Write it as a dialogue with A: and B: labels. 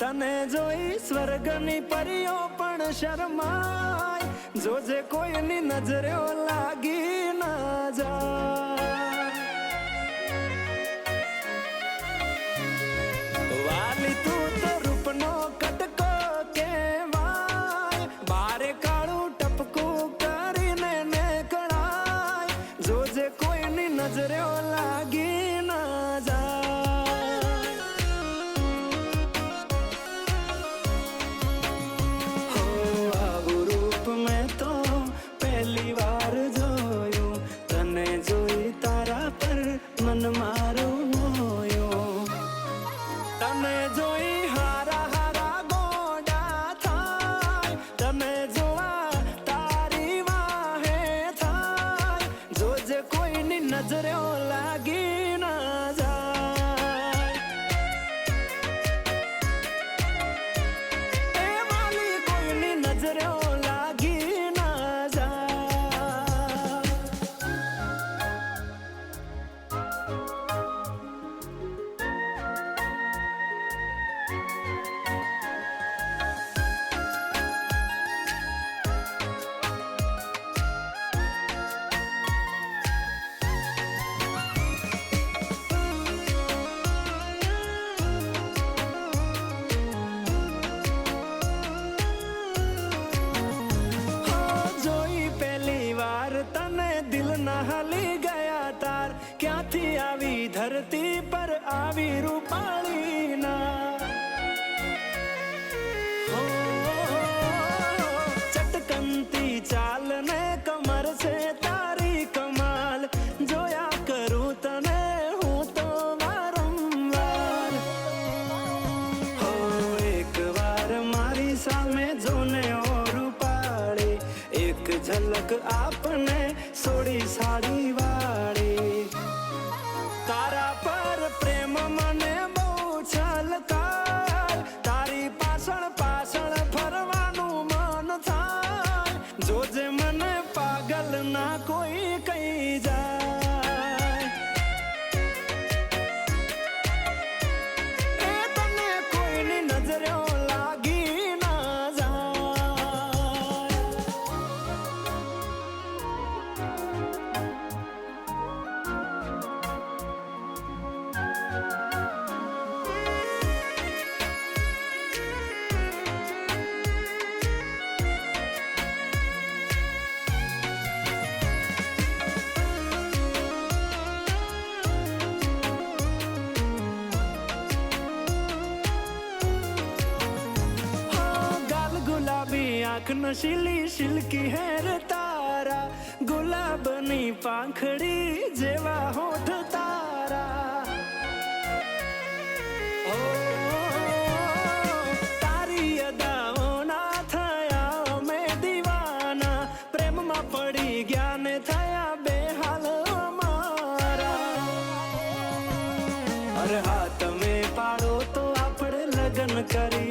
A: तने जोई स्वर्गनी परियो पण शर्माय जोजे कोईनी नजरे लागी ना जाय वाली तू तो रूपनो कटको केवाय बारे काळू टपकू करीने नेकळाय जोजे कोईनी नजरे लागी ना जाय पहली बार जोयो तने जोई तारा पर मन मारो मोयो तने जोई हारा हारा गोडा थाय तने जोआ तारी वाहे थाय जोजे कोई नी नजरे लागी ना जाय ए वाली कोई नी नजरे लागी तने दिल न हली गया तार क्या थी आवी धरती पर आवी रूपाली ना हो चटकनती चाल ने कमर से तारी कमाल जोया करूं तने हूं तो वारंवार हो एक बार मारी सामे जोने और पाड़े एक झलक आपने सोड़ी साड़ी वाड़ी तारा पर प्रेम मने बहु छलकाय तारी पाछळ पाछळ फरवानु मन थाय जोजे मने पागल ना कोई कही जाय ए तने कोई नी नजरे लागी ना जाय आँख नशीली सिल्की हेर तारा गुलाबनी पाखड़ी जेवा होठ तारा ओ तारी अदाओ ना थया में दीवाना प्रेम में पड़ी गया ने थया बेहाल मारा अरे हाथ में पाड़ो तो आपड़े लगन करी